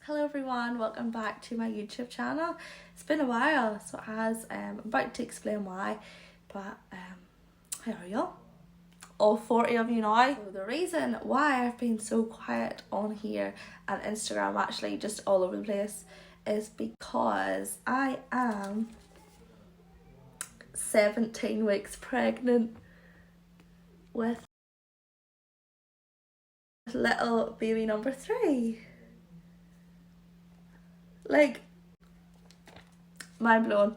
Hello everyone, welcome back to my YouTube channel. It's been a while, so it has. I'm about to explain why, but how are y'all? All 40 of you now. So the reason why I've been so quiet on here and Instagram, actually just all over the place, is because I am 17 weeks pregnant with little baby number 3. Like, mind blown.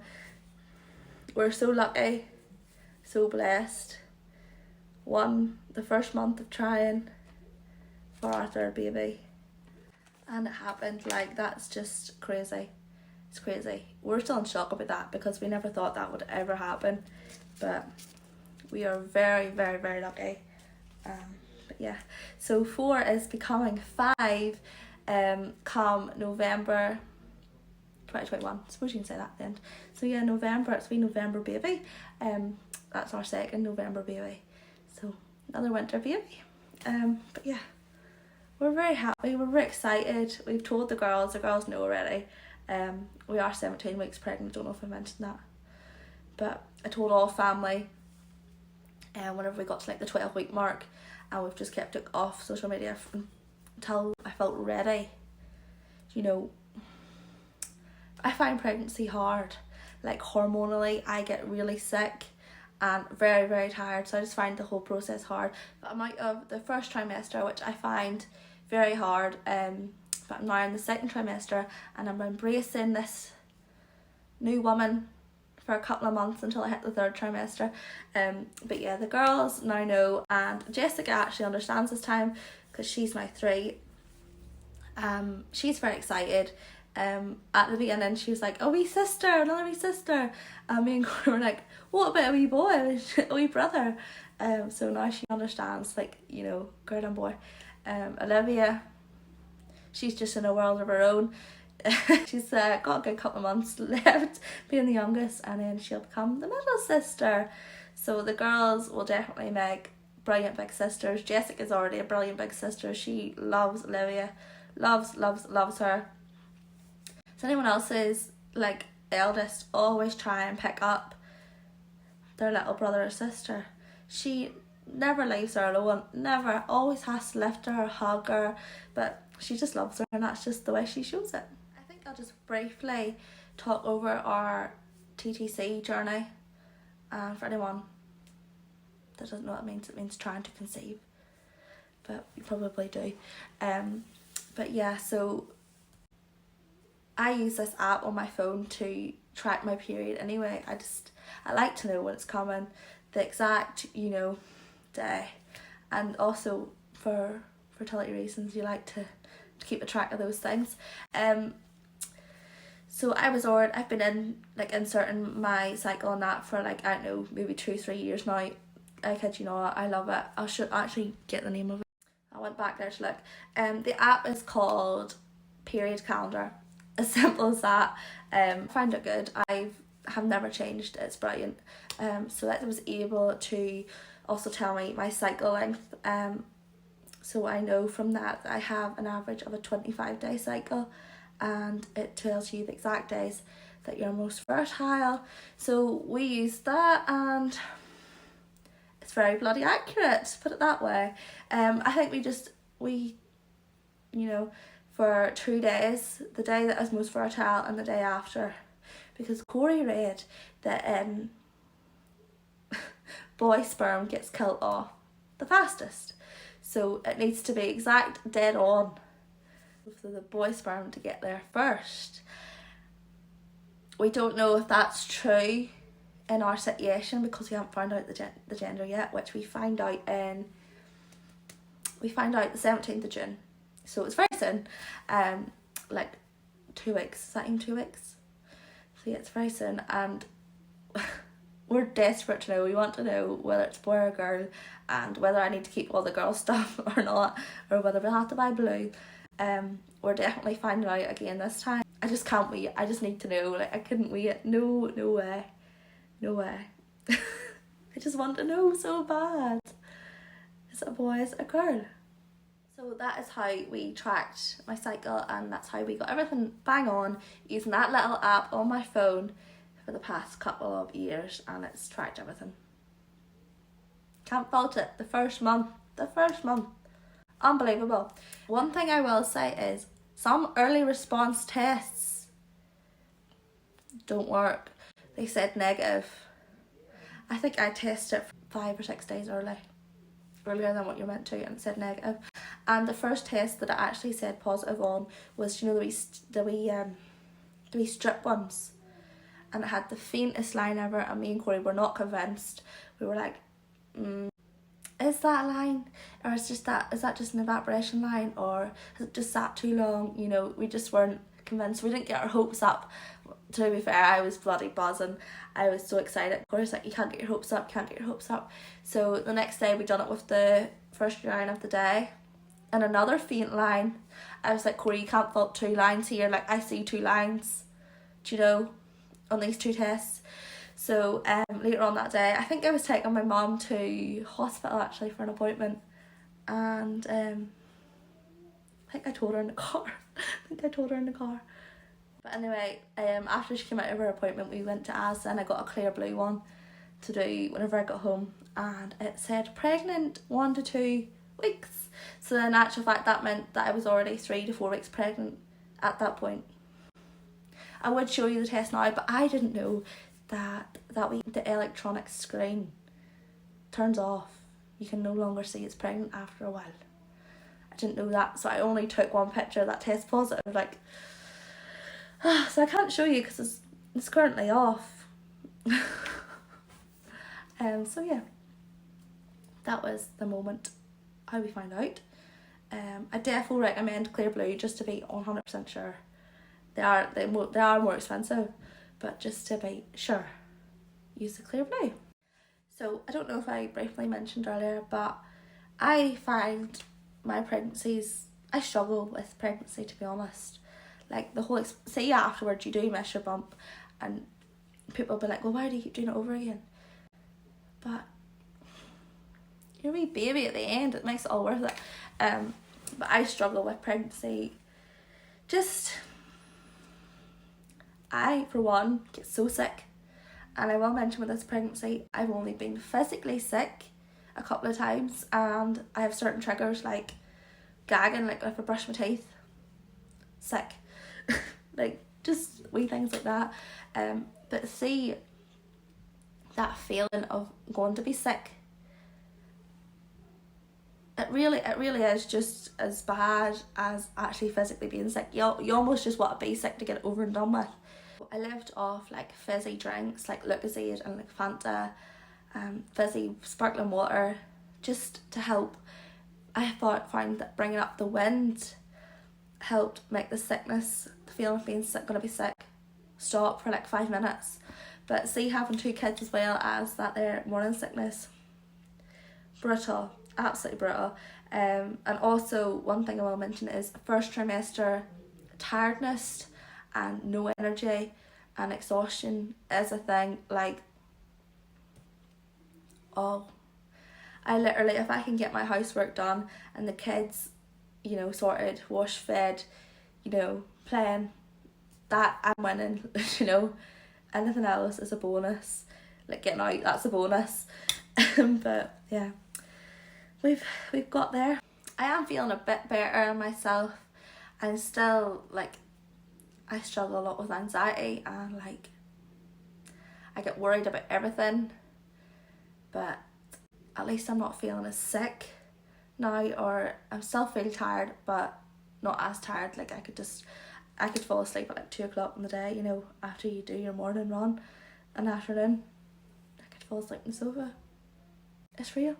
We're so lucky, so blessed. The first month of trying for our third baby, and it happened. Like, that's just crazy. It's crazy. We're still in shock about that because we never thought that would ever happen, but we are very, very, very lucky. But yeah, so 4 is becoming 5 come November 2021. I suppose you can say that then. So yeah, November, it's been November baby. That's our second November baby. So another winter baby. But yeah, we're very happy, we're very excited. We've told the girls know already. We are 17 weeks pregnant, don't know if I mentioned that. But I told all family whenever we got to like the 12-week mark, and we've just kept it off social media until I felt ready. You know, I find pregnancy hard. Like, hormonally, I get really sick and very, very tired, so I just find the whole process hard. But I'm out of the first trimester, which I find very hard, but I'm now in the second trimester and I'm embracing this new woman for a couple of months until I hit the third trimester. But yeah, the girls now know, and Jessica actually understands this time because she's my 3. She's very excited. At the beginning she was like, a wee sister, another wee sister, and me and Corey were like, what about a wee boy, a wee brother? So now she understands, like, you know, girl and boy. Olivia, she's just in a world of her own. She's got a good couple of months left being the youngest, and then she'll become the middle sister. So the girls will definitely make brilliant big sisters. Jessica's already a brilliant big sister. She loves Olivia, loves her. So anyone else's, like, eldest, always try and pick up their little brother or sister. She never leaves her alone, never, always has to lift her, hug her, but she just loves her, and that's just the way she shows it. I think I'll just briefly talk over our TTC journey, for anyone that doesn't know what it means trying to conceive, but you probably do. But yeah, so I use this app on my phone to track my period anyway. I like to know when it's coming, the exact, you know, day. And also for fertility reasons, you like to keep a track of those things. So I've been inserting my cycle on that for, like, I don't know, maybe 2-3 years now. I kid you not, I love it. I should actually get the name of it. I went back there to look. The app is called Period Calendar. As simple as that. I find it good. I have never changed. It's brilliant. So that was able to also tell me my cycle length. So I know from that I have an average of a 25-day cycle, and it tells you the exact days that you're most fertile. So we use that, and it's very bloody accurate, put it that way. I think we you know, for 2 days, the day that I was most fertile and the day after, because Corey read that boy sperm gets killed off the fastest, so it needs to be exact, dead on for the boy sperm to get there first. We don't know if that's true in our situation because we haven't found out the gender yet, which we find out the 17th of June. So it's very soon, like 2 weeks. Is that even 2 weeks? So yeah, it's very soon, and we're desperate to know. We want to know whether it's boy or girl, and whether I need to keep all the girl stuff or not, or whether we'll have to buy blue. We're definitely finding out again this time. I just can't wait. I just need to know. Like, I couldn't wait. No way. I just want to know so bad. Is it a boy? Is it a girl? So that is how we tracked my cycle, and that's how we got everything bang on using that little app on my phone for the past couple of years, and it's tracked everything. Can't fault it. The first month. Unbelievable. One thing I will say is some early response tests don't work. They said negative. I think I tested it 5 or 6 days earlier than what you're meant to, and it said negative. And the first test that it actually said positive on was, you know, the wee strip ones, and it had the faintest line ever, and me and Corey were not convinced. We were like, is that a line, or is that just an evaporation line, or has it just sat too long? You know, we just weren't convinced. We didn't get our hopes up. To be fair, I was bloody buzzing. I was so excited. Corey's like, you can't get your hopes up. So the next day we done it with the first urine of the day, and another faint line. I was like, Corey, you can't fault 2 lines here. Like, I see 2 lines, do you know, on these 2 tests. So later on that day, I think I was taking my mum to hospital actually for an appointment, and I think I told her in the car. But anyway, after she came out of her appointment, we went to Asda, and I got a clear blue one to do whenever I got home, and it said pregnant 1 to 2 weeks. So in actual fact, that meant that I was already 3 to 4 weeks pregnant at that point. I would show you the test now, but I didn't know that the electronic screen turns off. You can no longer see it's pregnant after a while. I didn't know that, so I only took one picture that test positive, like. So I can't show you because it's currently off. So yeah, that was the moment how we found out. I definitely recommend Clear Blue just to be 100% sure. They are more expensive, but just to be sure, use the Clear Blue. So I don't know if I briefly mentioned earlier, but I find my pregnancies, I struggle with pregnancy, to be honest. Like the whole, say afterwards you do miss your bump, and people will be like, well, why do you keep doing it over again? But you're a wee baby at the end, it makes it all worth it. But I struggle with pregnancy. I, for one, get so sick. And I will mention with this pregnancy, I've only been physically sick a couple of times, and I have certain triggers like gagging, like if I brush my teeth, sick. Like just wee things like that. But see, that feeling of going to be sick, it really is just as bad as actually physically being sick. You almost just want to be sick to get it over and done with. I lived off like fizzy drinks like Lucozade and like Fanta, fizzy sparkling water, just to help. I found that bringing up the wind helped make the feeling of being sick, gonna be sick, stop for like 5 minutes. But see, having 2 kids as well as that their morning sickness, brutal, absolutely brutal. And also one thing I will mention is first trimester tiredness and no energy and exhaustion is a thing. Like, I literally, if I can get my housework done and the kids, you know, sorted, washed, fed, you know, playing, that I'm winning. You know, anything else is a bonus. Like getting out, that's a bonus. But yeah, we've got there. I am feeling a bit better myself. I'm still like, I struggle a lot with anxiety, and like I get worried about everything, but at least I'm not feeling as sick now, or I'm still feeling tired but not as tired. Like I could fall asleep at like 2 o'clock in the day, you know, after you do your morning run and afternoon. I could fall asleep on the sofa. It's real.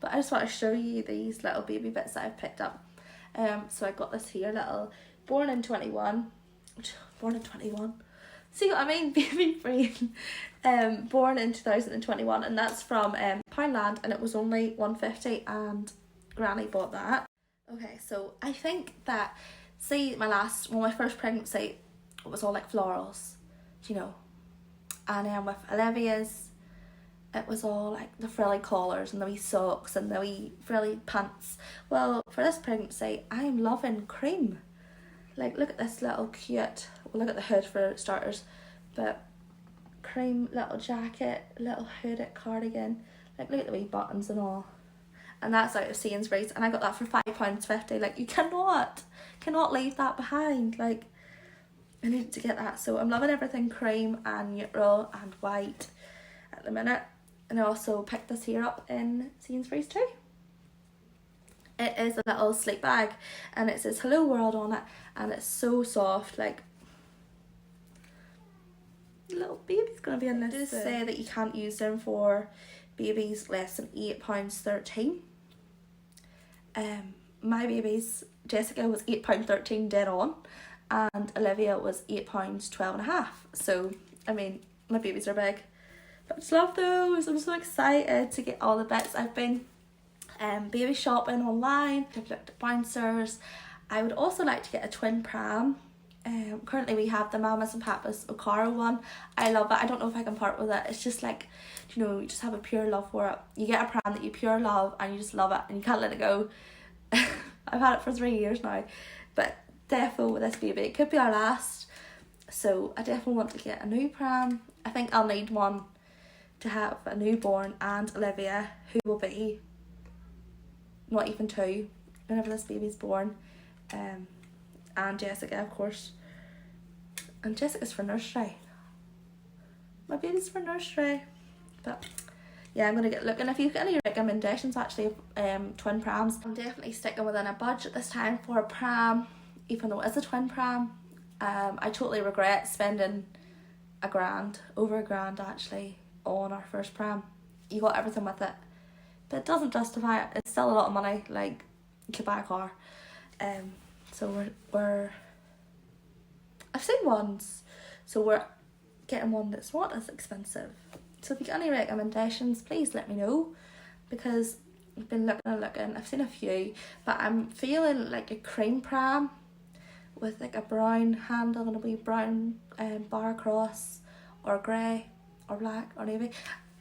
But I just want to show you these little baby bits that I've picked up. So I got this here little born in 21. See what I mean? Baby brain. Born in 2021, and that's from Poundland, and it was only $1.50, and Granny bought that. Okay, so I think that, see, my first pregnancy, it was all like florals, you know, and with Olivia's, it was all like the frilly collars and the wee socks and the wee frilly pants. Well, for this pregnancy, I'm loving cream. Like, look at this little cute, well, look at the hood for starters, but cream little jacket, little hooded cardigan. Like, look at the wee buttons and all. And that's out of Sainsbury's, and I got that for £5.50. Like, you cannot leave that behind. Like, I need to get that. So I'm loving everything cream and neutral and white at the minute. And I also picked this here up in Sainsbury's too. It is a little sleep bag, and it says Hello World on it, and it's so soft. Like, little baby's gonna be in this. It does say that you can't use them for babies less than £8.13. My baby's, Jessica, was £8.13 dead on, and Olivia was £8.12.5. So I mean, my babies are big, but I just love those. I'm so excited to get all the bits. I've been baby shopping online. I've looked at bouncers. I would also like to get a twin pram. Currently we have the Mamas and Papas Okara one. I love it. I don't know if I can part with it. It's just like, you know, you just have a pure love for it. You get a pram that you pure love and you just love it and you can't let it go. I've had it for 3 years now, but defo with this baby, it could be our last. So I definitely want to get a new pram. I think I'll need one to have a newborn and Olivia, who will be not even 2 whenever this baby's born. And Jessica, of course. And Jessica's for nursery. My baby's for nursery. But yeah, I'm going to get looking. If you've got any recommendations actually of twin prams, I'm definitely sticking within a budget this time for a pram, even though it is a twin pram. I totally regret spending over £1,000 actually, on our first pram. You got everything with it, but it doesn't justify it. It's still a lot of money. Like, you could buy a car. So we're I've seen ones, so we're getting one that's not as expensive. So if you got any recommendations, please let me know, because I've been looking. I've seen a few, but I'm feeling like a cream pram with like a brown handle and a wee brown bar across, or grey, or black, or navy.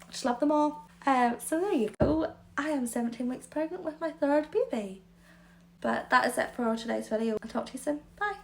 I just love them all. So there you go. I am 17 weeks pregnant with my third baby. But that is it for today's video. I'll talk to you soon. Bye.